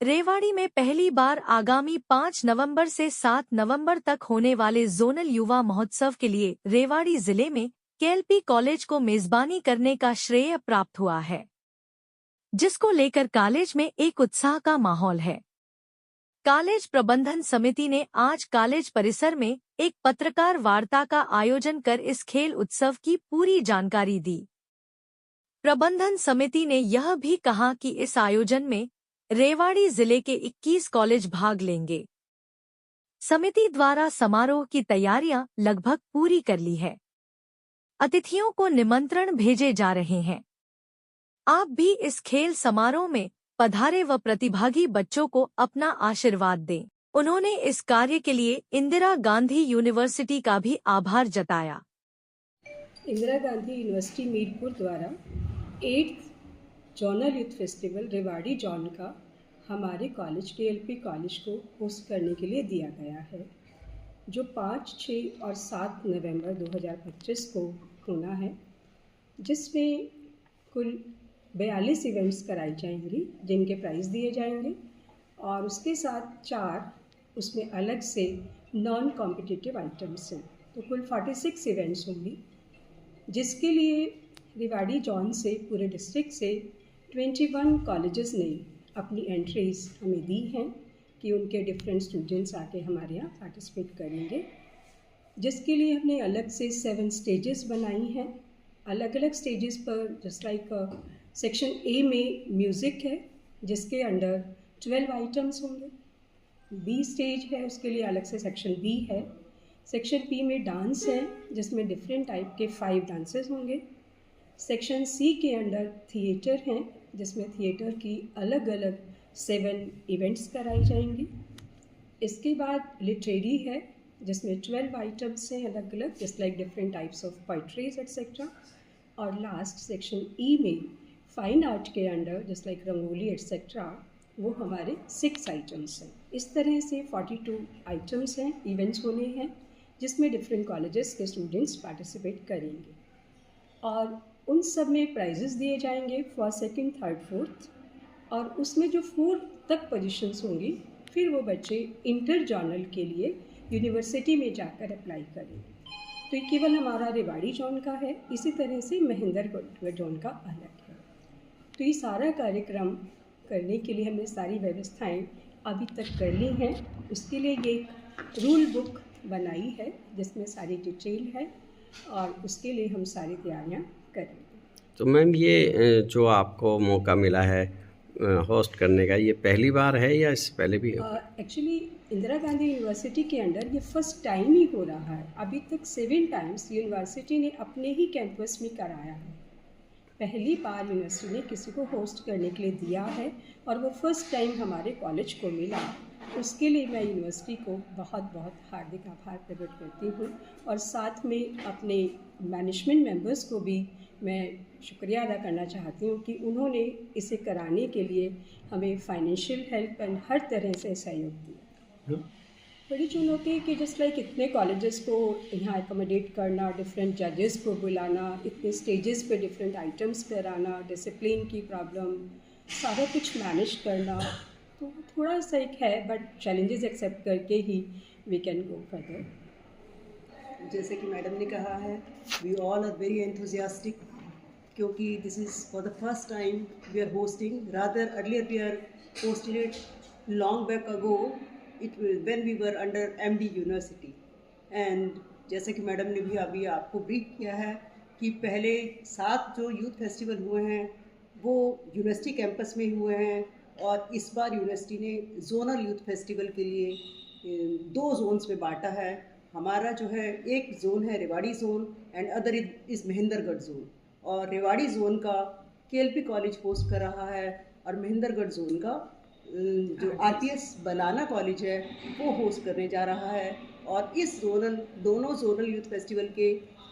रेवाड़ी में पहली बार आगामी 5 नवंबर से 7 नवंबर तक होने वाले जोनल युवा महोत्सव के लिए रेवाड़ी जिले में केएलपी कॉलेज को मेजबानी करने का श्रेय प्राप्त हुआ है, जिसको लेकर कॉलेज में एक उत्साह का माहौल है। कॉलेज प्रबंधन समिति ने आज कॉलेज परिसर में एक पत्रकार वार्ता का आयोजन कर इस खेल उत्सव की पूरी जानकारी दी। प्रबंधन समिति ने यह भी कहा कि इस आयोजन में रेवाड़ी जिले के 21 कॉलेज भाग लेंगे। समिति द्वारा समारोह की तैयारियां लगभग पूरी कर ली है। अतिथियों को निमंत्रण भेजे जा रहे हैं। आप भी इस खेल समारोह में पधारे व प्रतिभागी बच्चों को अपना आशीर्वाद दें। उन्होंने इस कार्य के लिए इंदिरा गांधी यूनिवर्सिटी का भी आभार जताया। इंदिरा गांधी यूनिवर्सिटी मीरपुर द्वारा 8th zonal youth festival Rewari zone का हमारे कॉलेज केएलपी कॉलेज को होस्ट करने के लिए दिया गया है, जो 5, 6 और 7 नवंबर 2025 को होना है, जिसमें कुल 42 इवेंट्स कराई जाएंगी जिनके प्राइज़ दिए जाएंगे और उसके साथ 4 उसमें अलग से नॉन कॉम्पिटिटिव आइटम्स हैं। तो कुल 46 इवेंट्स होंगी, जिसके लिए रेवाड़ी जोन से पूरे डिस्ट्रिक्ट से 21 कॉलेजेस ने अपनी एंट्रीज हमें दी हैं कि उनके डिफरेंट स्टूडेंट्स आके हमारे यहाँ पार्टिसिपेट करेंगे, जिसके लिए हमने अलग से 7 स्टेजेस बनाई हैं। अलग अलग स्टेजेस पर जस्ट लाइक सेक्शन ए में म्यूज़िक है, जिसके अंडर 12 आइटम्स होंगे। बी स्टेज है, उसके लिए अलग से सेक्शन बी है। सेक्शन पी में डांस है, जिसमें डिफरेंट टाइप के 5 डांसेस होंगे। सेक्शन सी के अंडर थिएटर हैं, जिसमें थिएटर की अलग अलग 7 इवेंट्स कराई जाएंगी। इसके बाद लिटरेरी है, जिसमें 12 आइटम्स हैं अलग अलग, just like different types of poetries etcetera. और लास्ट सेक्शन ई में फाइन आर्ट के under just like rangoli etcetera, वो हमारे 6 आइटम्स हैं। इस तरह से 42 आइटम्स हैं, इवेंट्स होने हैं, जिसमें डिफरेंट कॉलेजेस के स्टूडेंट्स पार्टिसिपेट करेंगे और उन सब में प्राइजेस दिए जाएंगे फर्स्ट, सेकंड, थर्ड, फोर्थ। और उसमें जो 4th तक पोजीशंस होंगी, फिर वो बच्चे इंटर जर्नल के लिए यूनिवर्सिटी में जाकर अप्लाई करेंगे। तो ये केवल हमारा रेवाड़ी जोन का है, इसी तरह से महेंद्रगढ़ जोन का अलग है। तो ये सारा कार्यक्रम करने के लिए हमने सारी व्यवस्थाएं अभी तक कर ली हैं। उसके लिए ये एक रूल बुक बनाई है, जिसमें सारी डिटेल है और उसके लिए हम सारी तैयारियां करेंगे। तो मैम, ये जो आपको मौका मिला है होस्ट करने का, ये पहली बार है या इससे पहले भी? एक्चुअली इंदिरा गांधी यूनिवर्सिटी के अंडर ये फर्स्ट टाइम ही हो रहा है। अभी तक 7 टाइम्स यूनिवर्सिटी ने अपने ही कैंपस में कराया है। पहली बार यूनिवर्सिटी ने किसी को होस्ट करने के लिए दिया है और वो फर्स्ट टाइम हमारे कॉलेज को मिला। उसके लिए मैं यूनिवर्सिटी को बहुत बहुत हार्दिक आभार प्रकट करती हूँ और साथ में अपने मैनेजमेंट मेंबर्स को भी मैं शुक्रिया अदा करना चाहती हूँ कि उन्होंने इसे कराने के लिए हमें फाइनेंशियल हेल्प एंड हर तरह से सहयोग दिया। बड़ी चुनौती है कि जस्ट लाइक इतने कॉलेजेस को यहाँ एकोमोडेट करना, डिफरेंट जजेस को बुलाना, इतने स्टेजेस पे डिफरेंट आइटम्स कराना, डिसिप्लिन की प्रॉब्लम, सारा कुछ मैनेज करना, तो थोड़ा सा एक है, बट चैलेंजेस एक्सेप्ट करके ही वी कैन गो फर्दर। जैसे कि मैडम ने कहा है, we all are very enthusiastic, क्योंकि this is for the first time we are hosting, rather earlier we are hosted it long back ago when we were under MD University. And जैसे कि madam ने भी अभी आपको brief किया है कि पहले 7 जो यूथ फेस्टिवल हुए हैं वो यूनिवर्सिटी कैंपस में हुए हैं और इस बार यूनिवर्सिटी ने जोनल यूथ फेस्टिवल के लिए 2 जोन्स में बांटा है। हमारा जो है एक जोन है Rewari zone and other is Mahendragarh zone, और रेवाड़ी जोन का केएलपी कॉलेज होस्ट कर रहा है और महेंद्रगढ़ जोन का जो आरपीएस बलाना कॉलेज है वो होस्ट करने जा रहा है। और इस दोनों जोनल यूथ फेस्टिवल के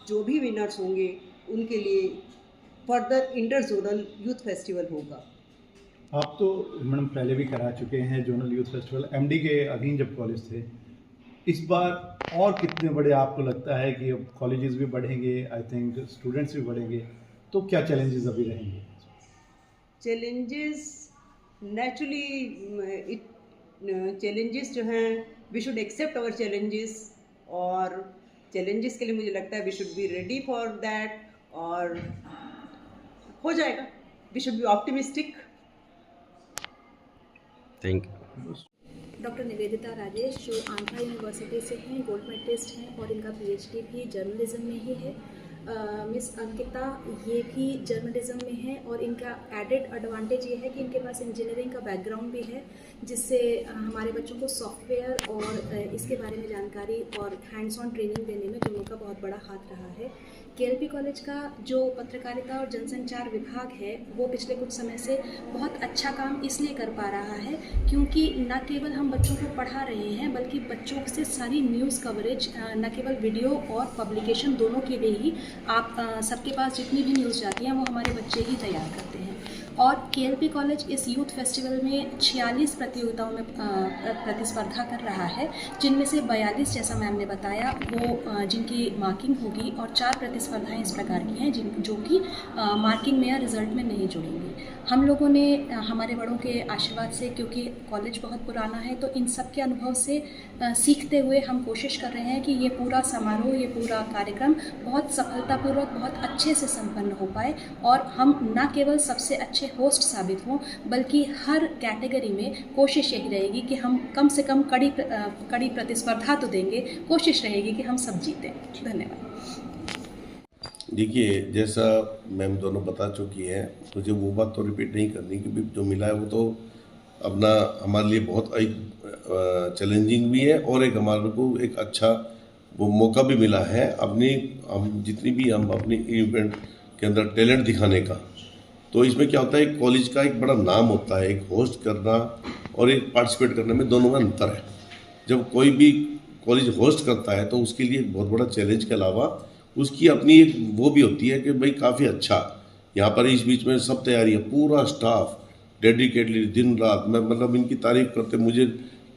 जो भी विनर्स होंगे उनके लिए further inter zonal youth festival होगा। आप तो मैडम पहले भी करा चुके हैं जोनल यूथ फेस्टिवल, एमडी के अधीन जब कॉलेज थे। इस बार और कितने बड़े आपको लगता है कि अब कॉलेजेस भी बढ़ेंगे, आई थिंक स्टूडेंट्स भी बढ़ेंगे, तो क्या चैलेंजेस अभी रहेंगे? चैलेंजेस नेचुरली चैलेंजेस जो हैं, we should accept our challenges, और चैलेंजेस के लिए मुझे लगता है we should be ready for that, और हो जाएगा। We should be optimistic. Thank you. Doctor Nivedita Rajesh, जो आंध्रा यूनिवर्सिटी से हैं, गोल्ड मेडलिस्ट हैं और इनका पीएचडी भी जर्नलिज्म में ही है। मिस अंकिता ये भी जर्नलिज्म में है और इनका एडेड एडवांटेज ये है कि इनके पास इंजीनियरिंग का बैकग्राउंड भी है, जिससे हमारे बच्चों को सॉफ्टवेयर और इसके बारे में जानकारी और हैंड्स ऑन ट्रेनिंग देने में दोनों का बहुत बड़ा हाथ रहा है। केएलपी कॉलेज का जो पत्रकारिता और जनसंचार विभाग है वो पिछले कुछ समय से बहुत अच्छा काम इसलिए कर पा रहा है क्योंकि न केवल हम बच्चों को पढ़ा रहे हैं बल्कि बच्चों से सारी न्यूज़ कवरेज न केवल वीडियो और पब्लिकेशन दोनों के लिए ही आप सबके पास जितनी भी न्यूज़ जाती हैं वो हमारे बच्चे ही तैयार करते हैं। और केएलपी कॉलेज इस यूथ फेस्टिवल में 46 प्रतियोगिताओं में प्रतिस्पर्धा कर रहा है, जिनमें से 42, जैसा मैम ने बताया, वो जिनकी मार्किंग होगी और 4 प्रतिस्पर्धाएं इस प्रकार की हैं जो कि मार्किंग में या रिजल्ट में नहीं जुड़ेंगी। हम लोगों ने हमारे बड़ों के आशीर्वाद से, क्योंकि कॉलेज बहुत पुराना है, तो इन सब के अनुभव से सीखते हुए हम कोशिश कर रहे हैं कि ये पूरा समारोह, ये पूरा कार्यक्रम बहुत सफलतापूर्वक, बहुत अच्छे से संपन्न हो पाए और हम न केवल सबसे अच्छे होस्ट साबित हों बल्कि हर कैटेगरी में कोशिश यही रहेगी कि हम कम से कम कड़ी प्रतिस्पर्धा तो देंगे, कोशिश रहेगी कि हम सब जीतें। धन्यवाद। देखिए, जैसा मैम दोनों बता चुकी हैं, मुझे वो बात तो रिपीट नहीं करनी कि जो मिला है वो तो अपना हमारे लिए बहुत एक चैलेंजिंग भी है और एक हमारे को एक अच्छा वो मौका भी मिला है हम जितनी भी हम अपनी इवेंट के अंदर टैलेंट दिखाने का। तो इसमें क्या होता है, कॉलेज का एक बड़ा नाम होता है, एक होस्ट करना और एक पार्टिसिपेट करने में दोनों में अंतर है। जब कोई भी कॉलेज होस्ट करता है तो उसके लिए एक बहुत बड़ा चैलेंज के अलावा उसकी अपनी एक वो भी होती है कि भाई काफ़ी अच्छा यहाँ पर इस बीच में सब तैयारी है, पूरा स्टाफ डेडिकेटली दिन रात, मैं मतलब इनकी तारीफ करते मुझे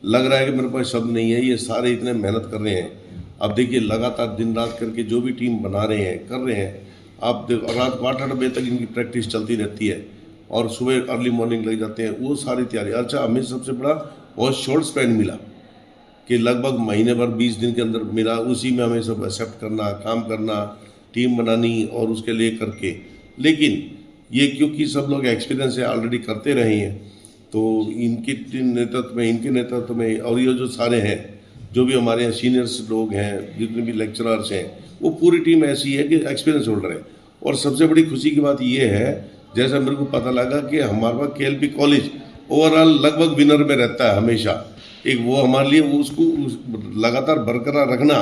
लग रहा है कि मेरे पास शब्द नहीं है, ये सारे इतने मेहनत कर रहे हैं। अब देखिए, लगातार दिन रात करके जो भी टीम बना रहे हैं, कर रहे हैं, आप रात को 8-8 बजे तक इनकी प्रैक्टिस चलती रहती है और सुबह अर्ली मॉर्निंग लग जाते हैं, वो सारी तैयारी। अच्छा, हमें सबसे बड़ा बहुत शॉर्ट स्पैन मिला कि लगभग महीने भर 20 दिन के अंदर मिला, उसी में हमें सब एक्सेप्ट करना, काम करना, टीम बनानी और उसके लिए करके। लेकिन ये क्योंकि सब लोग एक्सपीरियंस है, ऑलरेडी करते रहे हैं, तो इनके नेतृत्व में और ये जो सारे हैं, जो भी हमारे यहाँ सीनियर्स लोग हैं, जितने भी लेक्चरर्स हैं, वो पूरी टीम ऐसी है कि एक्सपीरियंस होल्डर है। और सबसे बड़ी खुशी की बात ये है, जैसा मेरे को पता लगा कि हमारे पास केएलपी कॉलेज ओवरऑल लगभग विनर में रहता है हमेशा। एक वो हमारे लिए उसको लगातार बरकरार रखना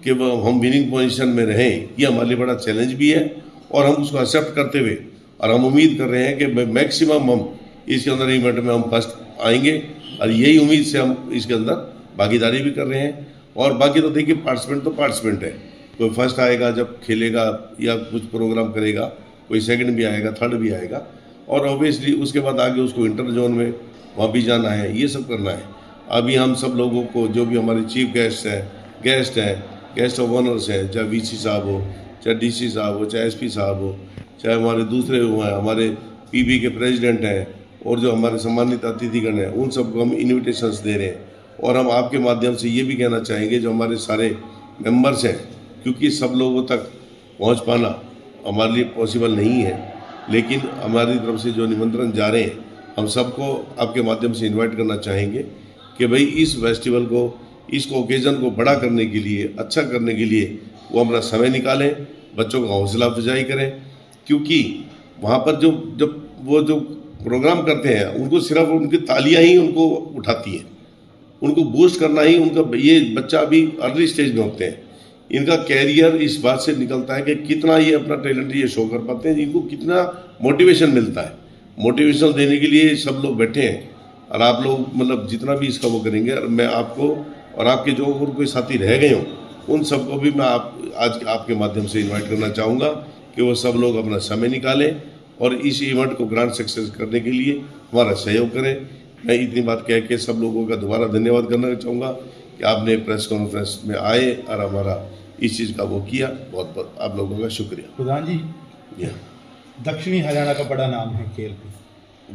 कि वो हम विनिंग पोजीशन में रहें, ये हमारे लिए बड़ा चैलेंज भी है और हम उसको एक्सेप्ट करते हुए और हम उम्मीद कर रहे हैं कि मैक्सिमम हम इसके अंदर इवेंट में हम फर्स्ट आएंगे और यही उम्मीद से हम इसके अंदर भागीदारी भी कर रहे हैं। और बाकी तो देखिए, पार्टिसिपेंट तो पार्टिसिपेंट है, कोई फर्स्ट आएगा जब खेलेगा या कुछ प्रोग्राम करेगा, कोई सेकंड भी आएगा, थर्ड भी आएगा, और ऑब्वियसली उसके बाद आगे उसको इंटर जोन में वहाँ भी जाना है, ये सब करना है। अभी हम सब लोगों को, जो भी हमारे चीफ गेस्ट ऑफ ऑनर्स हैं, चाहे वीसी साहब हो, चाहे डीसी साहब हो, चाहे एसपी साहब हो, चाहे हमारे दूसरे हमारे पीबी के प्रेसिडेंट हैं और जो हमारे सम्मानित अतिथिगण हैं, उन सबको हम इन्विटेशंस दे रहे हैं। और हम आपके माध्यम से ये भी कहना चाहेंगे, जो हमारे सारे मेंबर्स हैं, क्योंकि सब लोगों तक पहुंच पाना हमारे लिए पॉसिबल नहीं है, लेकिन हमारी तरफ से जो निमंत्रण जा रहे हैं, हम सबको आपके माध्यम से इनवाइट करना चाहेंगे कि भाई इस फेस्टिवल को, इस ओकेज़न को बड़ा करने के लिए, अच्छा करने के लिए वो अपना समय निकालें, बच्चों का हौसला अफजाई करें। क्योंकि वहाँ पर जो प्रोग्राम करते हैं, उनको सिर्फ उनकी तालियां ही उनको उठाती हैं, उनको बूस्ट करना ही उनका, ये बच्चा अभी अर्ली स्टेज में होते हैं, इनका कैरियर इस बात से निकलता है कि कितना ये अपना टैलेंट ये शो कर पाते हैं, इनको कितना मोटिवेशन मिलता है। मोटिवेशन देने के लिए सब लोग बैठे हैं और आप लोग मतलब जितना भी इसका वो करेंगे, और मैं आपको और आपके जो और कोई साथी रह गए हों, उन सबको भी मैं आज आपके माध्यम से इन्वाइट करना चाहूँगा कि वो सब लोग अपना समय निकालें और इस इवेंट को ग्रैंड सक्सेस करने के लिए हमारा सहयोग करें। मैं इतनी बात कह के सब लोगों का दोबारा धन्यवाद करना चाहूँगा कि आपने प्रेस कॉन्फ्रेंस में आए और हमारा इस चीज़ का वो किया। बहुत बहुत आप लोगों का शुक्रिया। प्रधान जी, दक्षिणी हरियाणा का बड़ा नाम है केएलपी,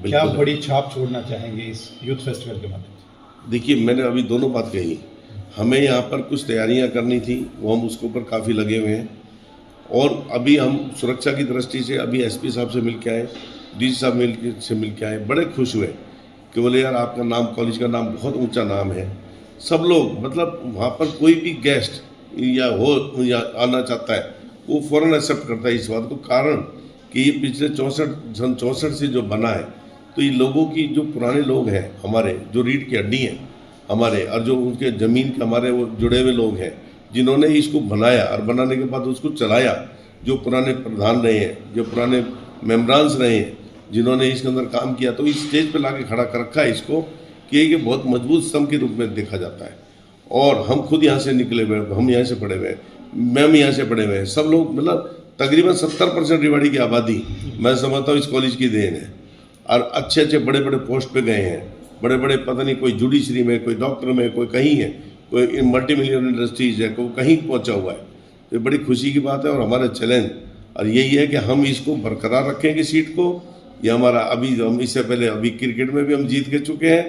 क्या बड़ी छाप छोड़ना चाहेंगे इस यूथ फेस्टिवल के माध्यम से? देखिए, मैंने अभी दोनों बात कही। हमें यहाँ पर कुछ तैयारियाँ करनी थी, वो हम उसके ऊपर काफ़ी लगे हुए हैं। और अभी हम सुरक्षा की दृष्टि से अभी एसपी साहब से मिल के आए, डीसी साहब से मिल के आए, बड़े खुश हुए कि बोले यार आपका नाम, कॉलेज का नाम बहुत ऊंचा नाम है। सब लोग मतलब वहाँ पर कोई भी गेस्ट या आना चाहता है वो फ़ौरन एक्सेप्ट करता है इस बात को, कारण कि ये पिछले 64 से जो बना है, तो ये लोगों की जो पुराने लोग हैं हमारे, जो रीढ़ की हड्डी हैं हमारे, और जो उनके ज़मीन के हमारे वो जुड़े हुए लोग हैं जिन्होंने इसको बनाया और बनाने के बाद उसको चलाया, जो पुराने प्रधान रहे हैं, जो पुराने मेम्बरान्स रहे हैं, जिन्होंने इसके अंदर काम किया, तो इस स्टेज पे लाके खड़ा कर रखा है इसको कि ये बहुत मजबूत स्तंभ के रूप में देखा जाता है। और हम खुद यहाँ से निकले हुए, हम यहाँ से पढ़े हुए हैं, मैम यहाँ से पढ़े हुए हैं, सब लोग मतलब तकरीबन 70% रेवाड़ी की आबादी मैं समझता हूँ इस कॉलेज की देन है। और अच्छे अच्छे बड़े बड़े पोस्ट पे गए हैं, बड़े बड़े पता नहीं कोई जुडिशरी में, कोई डॉक्टर में, कोई कहीं है, कोई मल्टी मिलियन इंडस्ट्रीज है, कोई कहीं पहुँचा हुआ है। तो बड़ी खुशी की बात है और हमारा चैलेंज और यही है कि हम इसको बरकरार रखेंगे सीट को। ये हमारा अभी हम इससे पहले अभी क्रिकेट में भी हम जीत के चुके हैं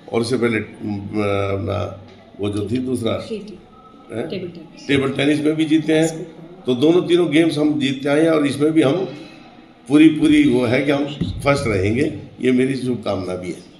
और इससे पहले अपना वो जो थी दूसरा टेबल टेनिस में भी जीते हैं। तो दोनों तीनों गेम्स हम जीतते आए हैं और इसमें भी हम पूरी वो है कि हम फर्स्ट रहेंगे, ये मेरी शुभकामना भी है।